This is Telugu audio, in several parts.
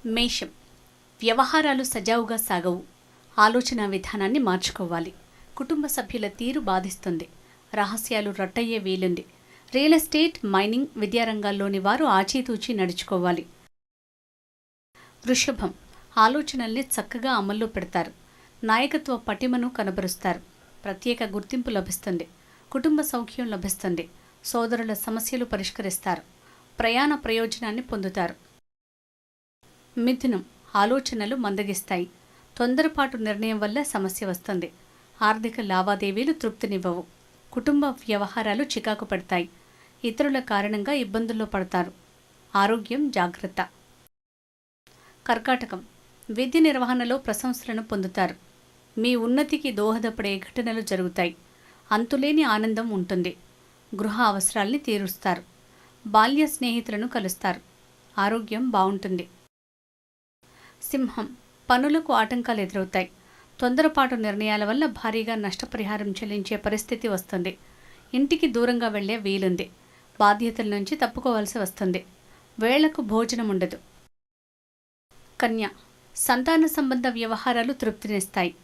మేషం. వ్యవహారాలు సజావుగా సాగవు. ఆలోచన విధానాన్ని మార్చుకోవాలి. కుటుంబ సభ్యుల తీరు బాధిస్తుంది. రహస్యాలు రట్టయ్యే వీలుంది. రియల్ ఎస్టేట్, మైనింగ్, విద్యారంగాల్లోని వారు ఆచితూచి నడుచుకోవాలి. వృషభం. ఆలోచనల్ని చక్కగా అమల్లో పెడతారు. నాయకత్వ పటిమను కనబరుస్తారు. ప్రత్యేక గుర్తింపు లభిస్తుంది. కుటుంబ సౌఖ్యం లభిస్తుంది. సోదరుల సమస్యలు పరిష్కరిస్తారు. ప్రయాణ ప్రయోజనాన్ని పొందుతారు. మిథునం. ఆలోచనలు మందగిస్తాయి. తొందరపాటు నిర్ణయం వల్ల సమస్య వస్తుంది. ఆర్థిక లావాదేవీలు తృప్తినివ్వవు. కుటుంబ వ్యవహారాలు చికాకు పెడతాయి. ఇతరుల కారణంగా ఇబ్బందుల్లో పడతారు. ఆరోగ్యం జాగ్రత్త. కర్కాటకం. విధి నిర్వహణలో ప్రశంసలను పొందుతారు. మీ ఉన్నతికి దోహదపడే ఘటనలు జరుగుతాయి. అంతులేని ఆనందం ఉంటుంది. గృహ అవసరాల్ని తీరుస్తారు. బాల్య స్నేహితులను కలుస్తారు. ఆరోగ్యం బాగుంటుంది. సింహం. పనులకు ఆటంకాలు ఎదురవుతాయి. తొందరపాటు నిర్ణయాల వల్ల భారీగా నష్టపరిహారం చెల్లించే పరిస్థితి వస్తుంది. ఇంటికి దూరంగా వెళ్లే వీలుంది. బాధ్యతల నుంచి తప్పుకోవాల్సి వస్తుంది. వేళకు భోజనం ఉండదు. కన్య. సంతాన సంబంధ వ్యవహారాలు తృప్తినిస్తాయి.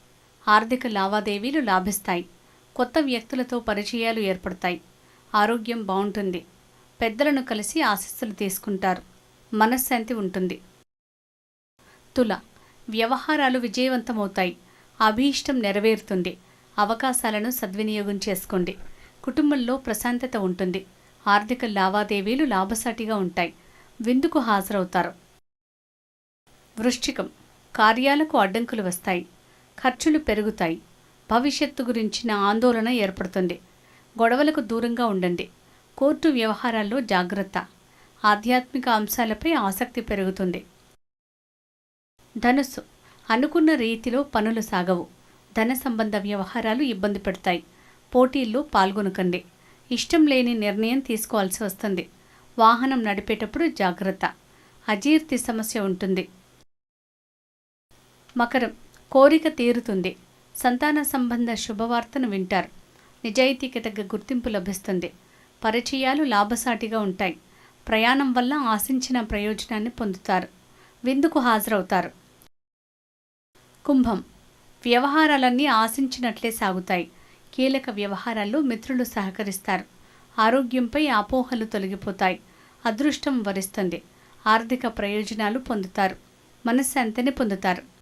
ఆర్థిక లావాదేవీలు లాభిస్తాయి. కొత్త వ్యక్తులతో పరిచయాలు ఏర్పడతాయి. ఆరోగ్యం బాగుంటుంది. పెద్దలను కలిసి ఆశీస్సులు తీసుకుంటారు. మనశ్శాంతి ఉంటుంది. తుల. వ్యవహారాలు విజయవంతమవుతాయి. అభీష్టం నెరవేరుతుంది. అవకాశాలను సద్వినియోగం చేసుకోండి. కుటుంబంలో ప్రశాంతత ఉంటుంది. ఆర్థిక లావాదేవీలు లాభసాటిగా ఉంటాయి. విందుకు హాజరవుతారు. వృశ్చికం. కార్యాలకు అడ్డంకులు వస్తాయి. ఖర్చులు పెరుగుతాయి. భవిష్యత్తు గురించిన ఆందోళన ఏర్పడుతుంది. గొడవలకు దూరంగా ఉండండి. కోర్టు వ్యవహారాల్లో జాగ్రత్త. ఆధ్యాత్మిక అంశాలపై ఆసక్తి పెరుగుతుంది. ధనుస్సు. అనుకున్న రీతిలో పనులు సాగవు. ధన సంబంధ వ్యవహారాలు ఇబ్బంది పెడతాయి. పోటీల్లో పాల్గొనకండి. ఇష్టం లేని నిర్ణయం తీసుకోవాల్సి వస్తుంది. వాహనం నడిపేటప్పుడు జాగ్రత్త. అజీర్తి సమస్య ఉంటుంది. మకరం. కోరిక తీరుతుంది. సంతాన సంబంధ శుభవార్తను వింటారు. నిజాయితీకి తగ్గ గుర్తింపు లభిస్తుంది. పరిచయాలు లాభసాటిగా ఉంటాయి. ప్రయాణం వల్ల ఆశించిన ప్రయోజనాన్ని పొందుతారు. విందుకు హాజరవుతారు. కుంభం. వ్యవహారాలన్నీ ఆశించినట్లే సాగుతాయి. కీలక వ్యవహారాల్లో మిత్రులు సహకరిస్తారు. ఆరోగ్యంపై అపోహలు తొలగిపోతాయి. అదృష్టం వరిస్తుంది. ఆర్థిక ప్రయోజనాలు పొందుతారు. మనశ్శాంతిని పొందుతారు.